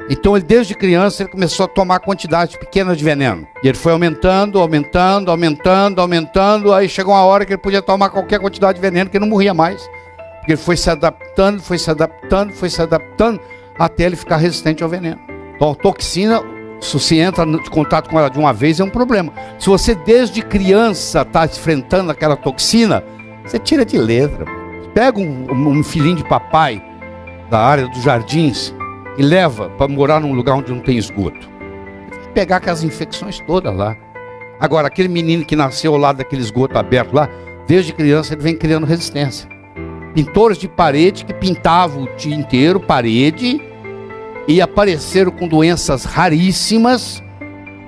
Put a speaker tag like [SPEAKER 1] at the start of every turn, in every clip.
[SPEAKER 1] Então, ele, desde criança, ele começou a tomar quantidades pequenas de veneno. E ele foi aumentando, aumentando, aumentando, aumentando. Aí chegou uma hora que ele podia tomar qualquer quantidade de veneno, que ele não morria mais. Porque ele foi se adaptando, foi se adaptando, foi se adaptando, até ele ficar resistente ao veneno. Então, a toxina, se você entra em contato com ela de uma vez, é um problema. Se você, desde criança, está enfrentando aquela toxina, você tira de letra. Pega um filhinho de papai da área dos jardins e leva para morar num lugar onde não tem esgoto. Pegar aquelas infecções todas lá. Agora, aquele menino que nasceu ao lado daquele esgoto aberto lá, desde criança ele vem criando resistência. Pintores de parede que pintavam o dia inteiro parede e apareceram com doenças raríssimas.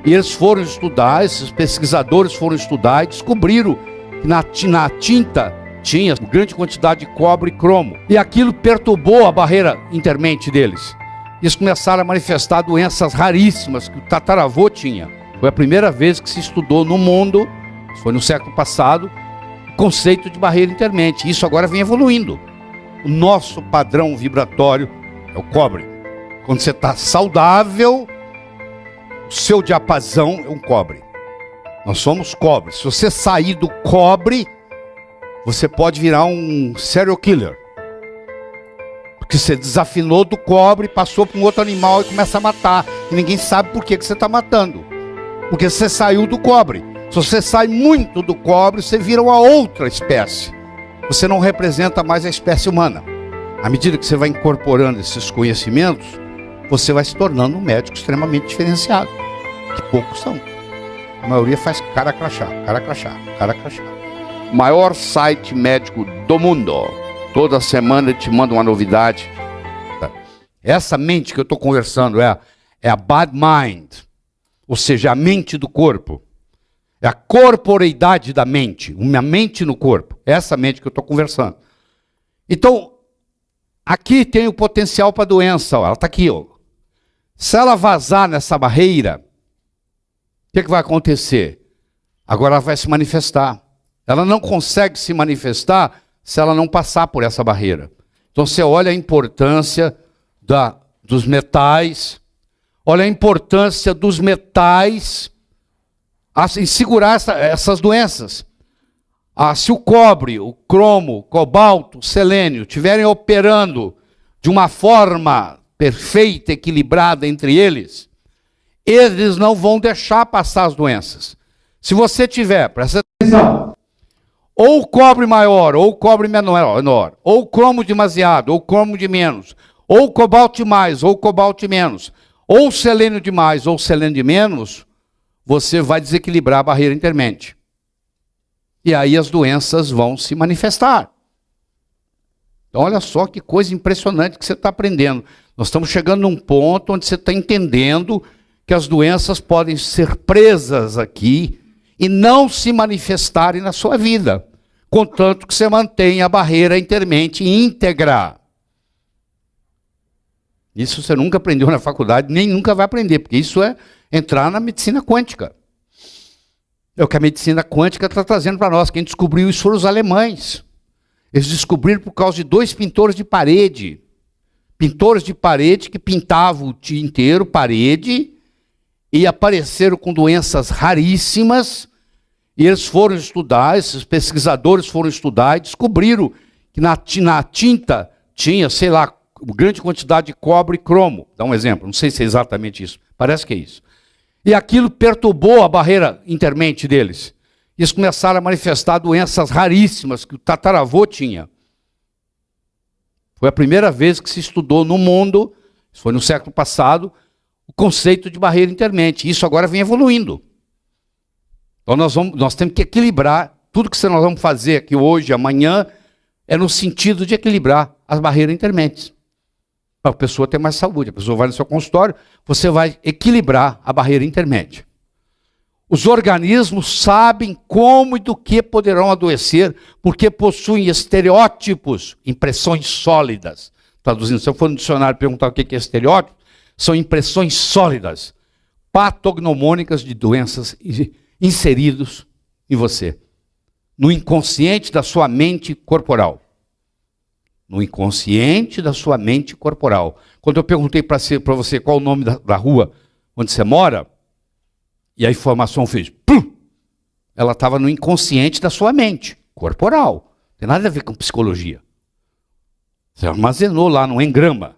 [SPEAKER 1] E eles foram estudar, esses pesquisadores foram estudar e descobriram que na tinta tinha grande quantidade de cobre e cromo. E aquilo perturbou a barreira intermente deles. Eles começaram a manifestar doenças raríssimas que o tataravô tinha. Foi a primeira vez que se estudou no mundo, foi no século passado, o conceito de barreira intermente. Isso agora vem evoluindo. O nosso padrão vibratório é o cobre. Quando você está saudável, o seu diapasão é um cobre. Nós somos cobre. Se você sair do cobre, você pode virar um serial killer. Porque você desafinou do cobre, passou para um outro animal e começa a matar. E ninguém sabe por que você está matando. Porque você saiu do cobre. Se você sai muito do cobre, você vira uma outra espécie. Você não representa mais a espécie humana. À medida que você vai incorporando esses conhecimentos, você vai se tornando um médico extremamente diferenciado. Que poucos são. A maioria faz cara crachá, cara crachá, cara crachá. Maior site médico do mundo. Toda semana ele te manda uma novidade. Essa mente que eu estou conversando é a bad mind. Ou seja, a mente do corpo. É a corporeidade da mente. Uma mente no corpo. É essa mente que eu estou conversando. Então, aqui tem o potencial para a doença. Ó. Ela está aqui. Ó. Se ela vazar nessa barreira, o que vai acontecer? Agora ela vai se manifestar. Ela não consegue se manifestar se ela não passar por essa barreira. Então você olha a importância dos metais, olha a importância dos metais em segurar essas doenças. Se o cobre, o cromo, o cobalto, o selênio estiverem operando de uma forma perfeita, equilibrada entre eles, eles não vão deixar passar as doenças. Se você tiver, presta atenção, ou cobre maior, ou cobre menor, ou cromo demasiado, ou cromo de menos, ou cobalto de mais, ou cobalto de menos, ou selênio de mais, ou selênio de menos, você vai desequilibrar a barreira intermente. E aí as doenças vão se manifestar. Então olha só que coisa impressionante que você está aprendendo. Nós estamos chegando num ponto onde você está entendendo que as doenças podem ser presas aqui e não se manifestarem na sua vida, contanto que você mantenha a barreira intermente íntegra. Isso você nunca aprendeu na faculdade, nem nunca vai aprender, porque isso é entrar na medicina quântica. É o que a medicina quântica está trazendo para nós. Quem descobriu isso foram os alemães. Eles descobriram por causa de 2 pintores de parede. Pintores de parede que pintavam o dia inteiro parede e apareceram com doenças raríssimas. E eles foram estudar, esses pesquisadores foram estudar e descobriram que na tinta tinha, sei lá, grande quantidade de cobre e cromo. Dá um exemplo, não sei se é exatamente isso, parece que é isso. E aquilo perturbou a barreira intermente deles. Eles começaram a manifestar doenças raríssimas que o tataravô tinha. Foi a primeira vez que se estudou no mundo, isso foi no século passado, o conceito de barreira intermente. Isso agora vem evoluindo. Então nós temos que equilibrar, tudo que nós vamos fazer aqui hoje, amanhã, é no sentido de equilibrar as barreiras intermentes. Para a pessoa ter mais saúde. A pessoa vai no seu consultório, você vai equilibrar a barreira intermédia. Os organismos sabem como e do que poderão adoecer, porque possuem estereótipos, impressões sólidas. Traduzindo, se eu for no dicionário perguntar o que é estereótipo, são impressões sólidas, patognomônicas de doenças inseridos em você, no inconsciente da sua mente corporal. no inconsciente da sua mente corporal. Quando eu perguntei para você qual o nome da rua onde você mora, e a informação fez plum, ela estava no inconsciente da sua mente corporal. Não tem nada a ver com psicologia. Você armazenou lá no engrama.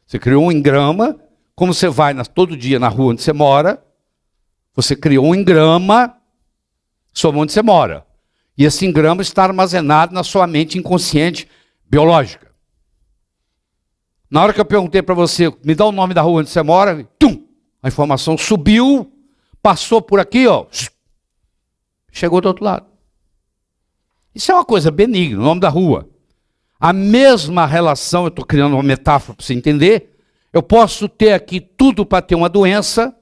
[SPEAKER 1] Você criou um engrama, como você vai todo dia na rua onde você mora, você criou um engrama sobre onde você mora. E esse engrama está armazenado na sua mente inconsciente biológica. Na hora que eu perguntei para você, me dá o nome da rua onde você mora, tum, a informação subiu, passou por aqui, ó, chegou do outro lado. Isso é uma coisa benigna, o nome da rua. A mesma relação, eu estou criando uma metáfora para você entender, eu posso ter aqui tudo para ter uma doença,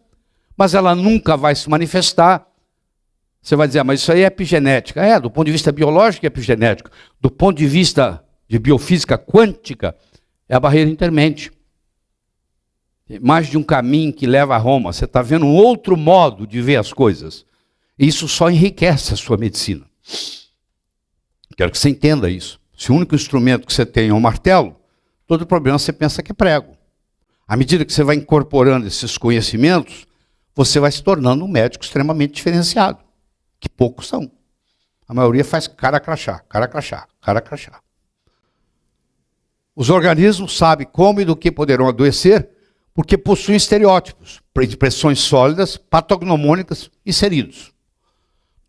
[SPEAKER 1] mas ela nunca vai se manifestar. Você vai dizer, mas isso aí é epigenética. É, do ponto de vista biológico é epigenético. Do ponto de vista de biofísica quântica, é a barreira intermente. Tem mais de um caminho que leva a Roma. Você está vendo um outro modo de ver as coisas. Isso só enriquece a sua medicina. Quero que você entenda isso. Se o único instrumento que você tem é um martelo, todo problema você pensa que é prego. À medida que você vai incorporando esses conhecimentos, você vai se tornando um médico extremamente diferenciado, que poucos são. A maioria faz cara crachá, cara crachá, cara crachá. Os organismos sabem como e do que poderão adoecer, porque possuem estereótipos, impressões sólidas, patognomônicas e inseridos.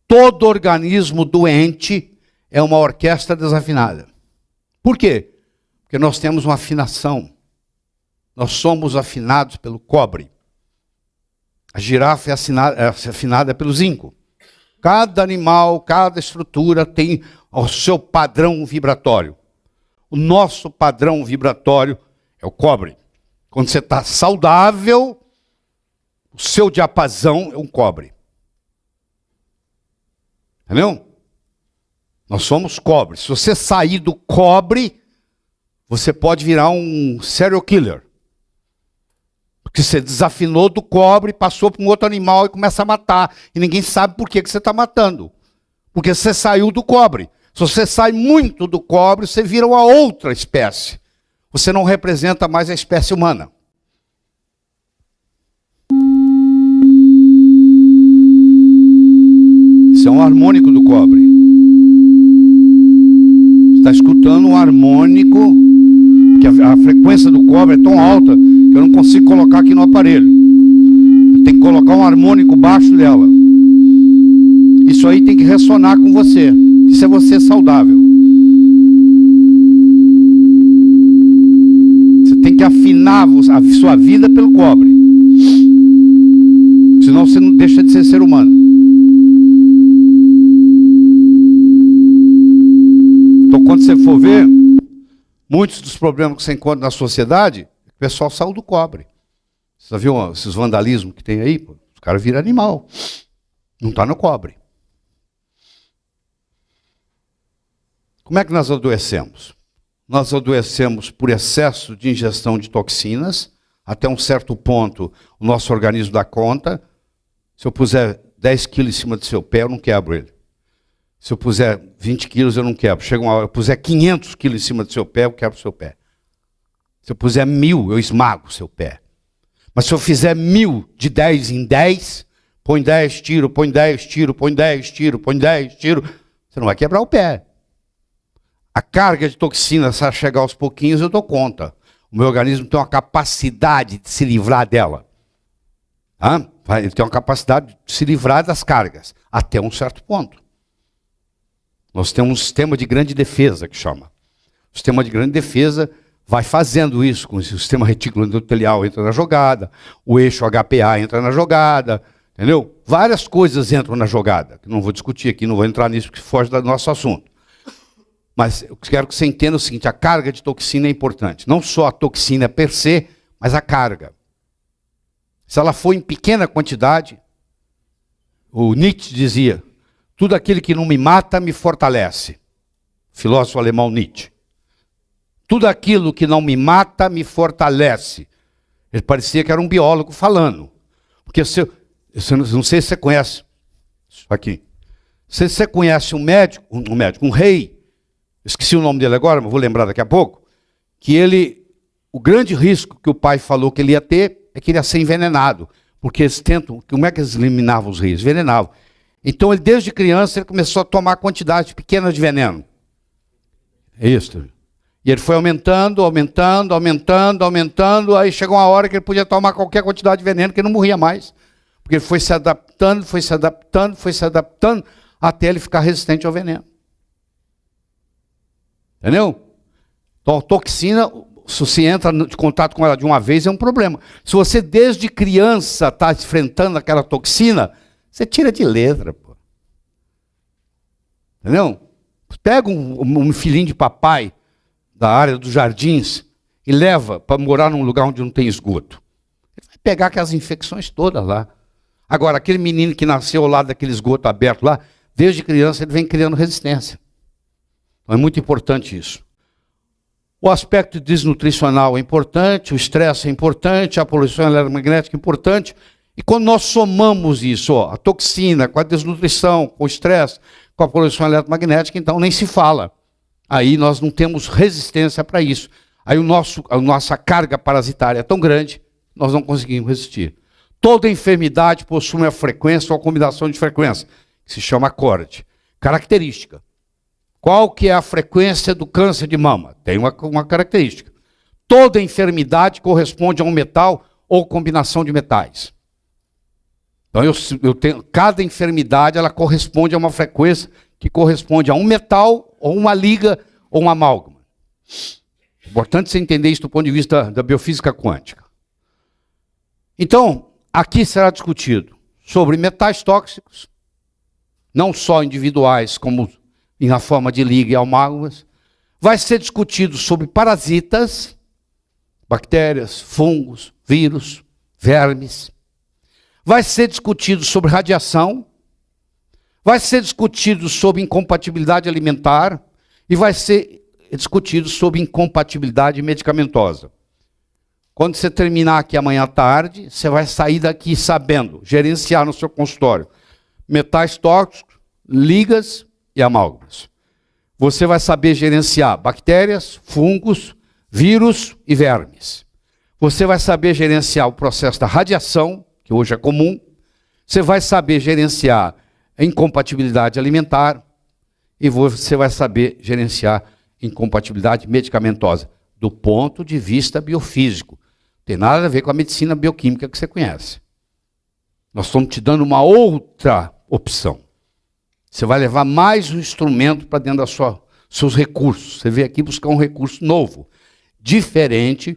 [SPEAKER 1] Todo organismo doente é uma orquestra desafinada. Por quê? Porque nós temos uma afinação. Nós somos afinados pelo cobre. A girafa é afinada pelo zinco. Cada animal, cada estrutura tem o seu padrão vibratório. O nosso padrão vibratório é o cobre. Quando você está saudável, o seu diapasão é um cobre. Entendeu? Nós somos cobre. Se você sair do cobre, você pode virar um serial killer. Porque você desafinou do cobre, passou para um outro animal e começa a matar. E ninguém sabe por que você está matando. Porque você saiu do cobre. Se você sai muito do cobre, você vira uma outra espécie. Você não representa mais a espécie humana. Isso é um harmônico do cobre. Você está escutando um harmônico, que a frequência do cobre é tão alta que eu não consigo colocar aqui no aparelho. Eu tenho que colocar um harmônico baixo dela. Isso aí tem que ressonar com você. Isso é você saudável. Você tem que afinar a sua vida pelo cobre. Senão você não deixa de ser ser humano. Então quando você for ver, muitos dos problemas que você encontra na sociedade, o pessoal saiu do cobre. Você já viu esses vandalismos que tem aí? Os caras viram animal. Não está no cobre. Como é que nós adoecemos? Nós adoecemos por excesso de ingestão de toxinas. Até um certo ponto, o nosso organismo dá conta. Se eu puser 10 quilos em cima do seu pé, eu não quebro ele. Se eu puser 20 quilos, eu não quebro. Chega uma hora, eu puser 500 quilos em cima do seu pé, eu quebro o seu pé. Se eu puser 1000, eu esmago o seu pé. Mas se eu fizer 1000 de 10 em 10, põe 10 tiro, põe 10 tiro, põe 10 tiro, põe 10 tiro, você não vai quebrar o pé. A carga de toxina, se ela chegar aos pouquinhos, eu dou conta. O meu organismo tem uma capacidade de se livrar dela. Ele tem uma capacidade de se livrar das cargas, até um certo ponto. Nós temos um sistema de grande defesa, que chama. O sistema de grande defesa vai fazendo isso, com o sistema retículo endotelial entra na jogada, o eixo HPA entra na jogada, entendeu? Várias coisas entram na jogada, que não vou discutir aqui, não vou entrar nisso, porque foge do nosso assunto. Mas eu quero que você entenda o seguinte, a carga de toxina é importante. Não só a toxina per se, mas a carga. Se ela for em pequena quantidade, o Nietzsche dizia, tudo aquilo que não me mata me fortalece. Filósofo alemão Nietzsche. Tudo aquilo que não me mata me fortalece. Ele parecia que era um biólogo falando. Porque não sei se você conhece isso aqui. Se você conhece um rei, esqueci o nome dele agora, mas vou lembrar daqui a pouco. o grande risco que o pai falou que ele ia ter é que ele ia ser envenenado, porque eles tentam, como é que eles eliminavam os rios? Envenenavam. Então, ele, desde criança, ele começou a tomar quantidade pequena de veneno. É isso. E ele foi aumentando, aumentando, aumentando, aumentando, aí chegou uma hora que ele podia tomar qualquer quantidade de veneno, que ele não morria mais. Porque ele foi se adaptando, foi se adaptando, foi se adaptando, até ele ficar resistente ao veneno. Entendeu? Então, a toxina, se você entra em contato com ela de uma vez, é um problema. Se você, desde criança, está enfrentando aquela toxina, você tira de letra, pô. Entendeu? Pega um filhinho de papai da área dos jardins e leva para morar num lugar onde não tem esgoto. Ele vai pegar aquelas infecções todas lá. Agora, aquele menino que nasceu ao lado daquele esgoto aberto lá, desde criança ele vem criando resistência. Então é muito importante isso. O aspecto desnutricional é importante, o estresse é importante, a poluição eletromagnética é importante. E quando nós somamos isso, ó, a toxina com a desnutrição, com o estresse, com a poluição eletromagnética, então nem se fala. Aí nós não temos resistência para isso. Aí a nossa carga parasitária é tão grande, nós não conseguimos resistir. Toda enfermidade possui uma frequência ou uma combinação de frequência, que se chama acorde. Característica. Qual que é a frequência do câncer de mama? Tem uma característica. Toda enfermidade corresponde a um metal ou combinação de metais. Então, cada enfermidade ela corresponde a uma frequência que corresponde a um metal, ou uma liga, ou uma amálgama. Importante você entender isso do ponto de vista da biofísica quântica. Então, aqui será discutido sobre metais tóxicos, não só individuais, como na forma de liga e amálgamas. Vai ser discutido sobre parasitas, bactérias, fungos, vírus, vermes. Vai ser discutido sobre radiação, vai ser discutido sobre incompatibilidade alimentar e vai ser discutido sobre incompatibilidade medicamentosa. Quando você terminar aqui amanhã à tarde, você vai sair daqui sabendo gerenciar no seu consultório metais tóxicos, ligas e amálgamas. Você vai saber gerenciar bactérias, fungos, vírus e vermes. Você vai saber gerenciar o processo da radiação, que hoje é comum. Você vai saber gerenciar a incompatibilidade alimentar e você vai saber gerenciar incompatibilidade medicamentosa, do ponto de vista biofísico. Não tem nada a ver com a medicina bioquímica que você conhece. Nós estamos te dando uma outra opção. Você vai levar mais um instrumento para dentro dos seus recursos. Você veio aqui buscar um recurso novo, diferente,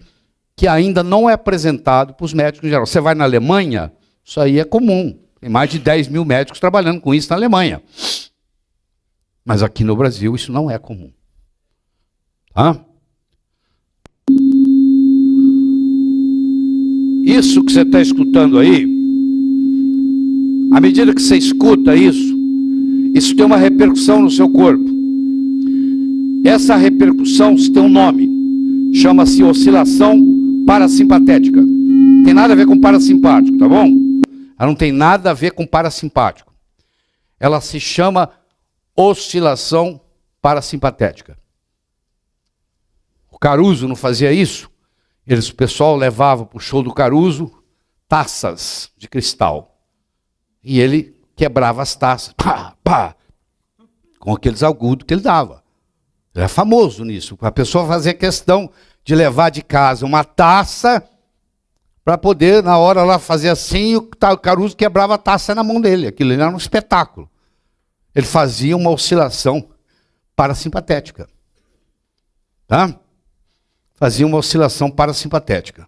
[SPEAKER 1] que ainda não é apresentado para os médicos em geral. Você vai na Alemanha, isso aí é comum. Tem mais de 10 mil médicos trabalhando com isso na Alemanha. Mas aqui no Brasil isso não é comum. Tá? Isso que você está escutando aí, à medida que você escuta isso tem uma repercussão no seu corpo. Essa repercussão tem um nome, chama-se oscilação parasimpatética. Tem nada a ver com parasimpático, tá bom? Ela não tem nada a ver com parasimpático. Ela se chama oscilação parasimpatética. O Caruso não fazia isso? O pessoal levava para o show do Caruso taças de cristal. E ele quebrava as taças, pá, pá, com aqueles agudos que ele dava. Ele é famoso nisso. A pessoa fazia questão de levar de casa uma taça para poder, na hora lá, fazer assim, o Caruso quebrava a taça na mão dele. Aquilo era um espetáculo. Ele fazia uma oscilação parasimpatética. Tá? Fazia uma oscilação parasimpatética.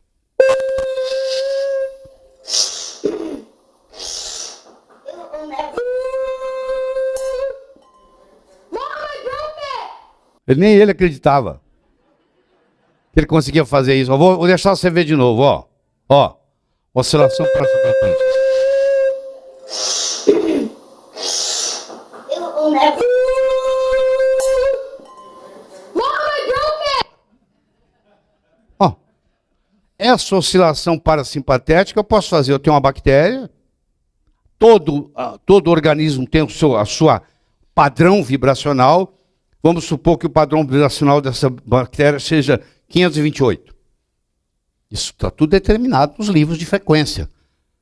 [SPEAKER 1] Nem ele acreditava que ele conseguia fazer isso. Vou deixar você ver de novo, ó. Ó, oscilação parasimpatética. Ó, essa oscilação parasimpatética eu posso fazer. Eu tenho uma bactéria, todo organismo tem a sua padrão vibracional. Vamos supor que o padrão vibracional dessa bactéria seja 528. Isso está tudo determinado nos livros de frequência.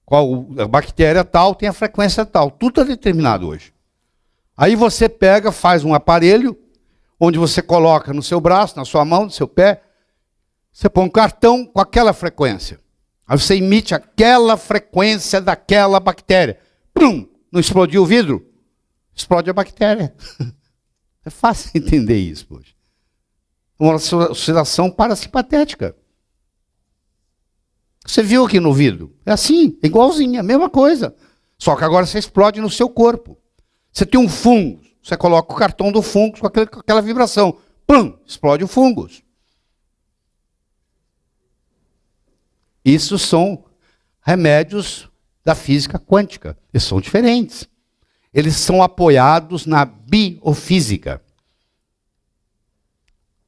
[SPEAKER 1] Qual a bactéria tal tem a frequência tal. Tudo está determinado hoje. Aí você pega, faz um aparelho, onde você coloca no seu braço, na sua mão, no seu pé, você põe um cartão com aquela frequência. Aí você emite aquela frequência daquela bactéria. Prum! Não explodiu o vidro? Explode a bactéria. É fácil entender isso hoje. Uma oscilação parasimpatética. Você viu aqui no vidro? É assim, é igualzinho, a mesma coisa. Só que agora você explode no seu corpo. Você tem um fungo, você coloca o cartão do fungo com aquela vibração. Pum! Explode o fungo. Isso são remédios da física quântica. Eles são diferentes. Eles são apoiados na biofísica.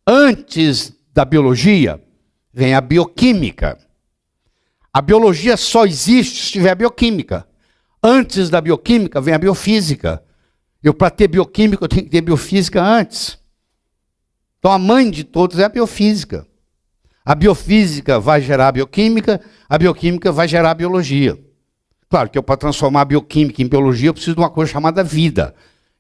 [SPEAKER 1] Antes da biologia, vem a bioquímica. A biologia só existe se tiver bioquímica. Antes da bioquímica, vem a biofísica. Para ter bioquímica, eu tenho que ter biofísica antes. Então, a mãe de todos é a biofísica. A biofísica vai gerar a bioquímica vai gerar a biologia. Claro que para transformar a bioquímica em biologia, eu preciso de uma coisa chamada vida.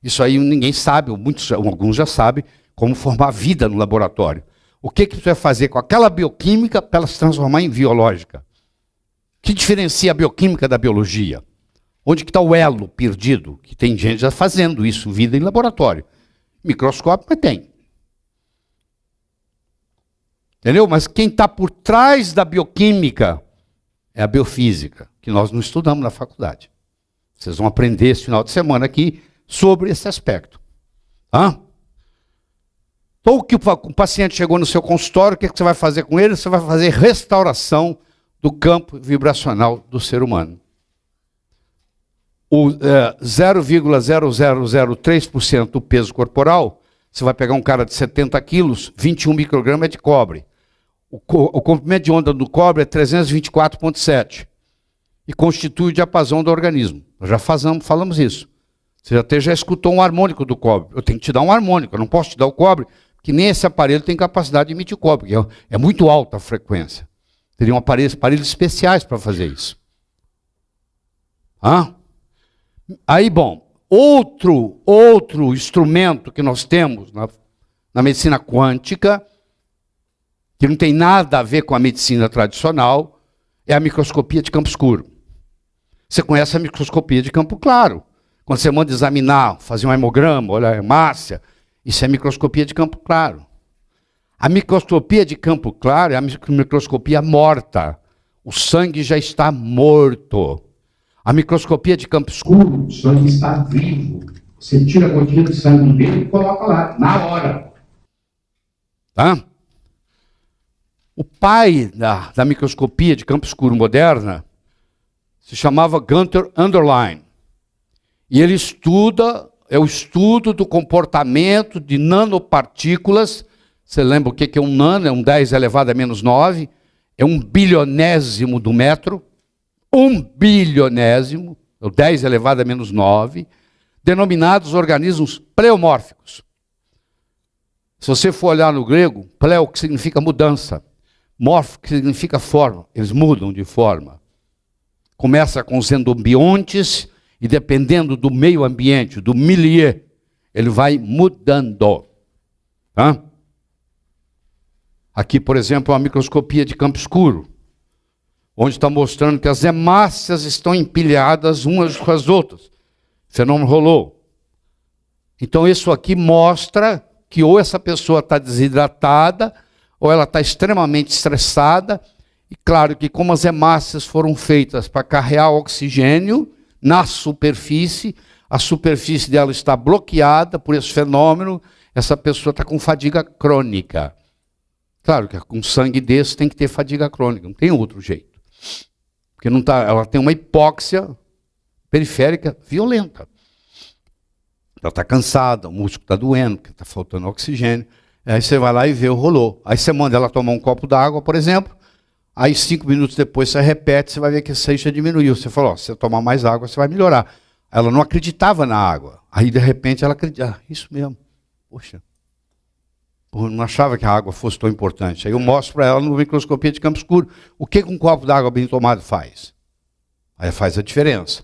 [SPEAKER 1] Isso aí ninguém sabe, alguns já sabem, como formar vida no laboratório. O que você vai fazer com aquela bioquímica para ela se transformar em biológica? O que diferencia a bioquímica da biologia? Onde que está o elo perdido? Que tem gente já fazendo isso, vida em laboratório. Microscópio, mas tem. Entendeu? Mas quem está por trás da bioquímica é a biofísica, que nós não estudamos na faculdade. Vocês vão aprender esse final de semana aqui sobre esse aspecto. Então, o que o paciente chegou no seu consultório, o que você vai fazer com ele? Você vai fazer restauração do campo vibracional do ser humano. O 0,0003% do peso corporal, você vai pegar um cara de 70 quilos, 21 microgramas é de cobre. O comprimento de onda do cobre é 324,7 e constitui o diapasão do organismo. Nós já falamos isso. Você já escutou um harmônico do cobre. Eu tenho que te dar um harmônico, eu não posso te dar o cobre, porque nem esse aparelho tem capacidade de emitir cobre, porque é muito alta a frequência. Teriam aparelhos especiais para fazer isso. Aí, bom, outro instrumento que nós temos na medicina quântica, que não tem nada a ver com a medicina tradicional, é a microscopia de campo escuro. Você conhece a microscopia de campo claro. Quando você manda examinar, fazer um hemograma, olha a hemácia, isso é microscopia de campo claro. A microscopia de campo claro é a microscopia morta. O sangue já está morto. A microscopia de campo escuro, o sangue está vivo. Você tira a gotinha de sangue no dedo e coloca lá, na hora. Tá? O pai da microscopia de campo escuro moderna se chamava Gunther Anderlein. E ele é o estudo do comportamento de nanopartículas. Você lembra o que é um nano? É um 10 elevado a menos 9. É 1/1000º do metro. 1/1000º, é o 10 elevado a menos 9, denominados organismos pleomórficos. Se você for olhar no grego, pleo, que significa mudança, mórfico, que significa forma, eles mudam de forma. Começa com os endobiontes, e dependendo do meio ambiente, do milieu, ele vai mudando. Aqui, por exemplo, a microscopia de campo escuro, onde está mostrando que as hemácias estão empilhadas umas com as outras. O fenômeno rolou. Então isso aqui mostra que ou essa pessoa está desidratada, ou ela está extremamente estressada. E claro que como as hemácias foram feitas para carregar oxigênio na superfície, a superfície dela está bloqueada por esse fenômeno, essa pessoa está com fadiga crônica. Claro que com sangue desse tem que ter fadiga crônica, não tem outro jeito. Porque não tá, ela tem uma hipóxia periférica violenta. Ela está cansada, o músculo está doendo, porque está faltando oxigênio. Aí você vai lá e vê o rolô. Aí você manda ela tomar um copo d'água, por exemplo. Aí 5 minutos depois você repete, você vai ver que a seixa diminuiu. Você falou, se você tomar mais água, você vai melhorar. Ela não acreditava na água. Aí de repente ela acredita, isso mesmo. Poxa. Eu não achava que a água fosse tão importante. Aí eu mostro para ela no microscopia de campo escuro o que um copo d'água bem tomado faz. Aí faz a diferença.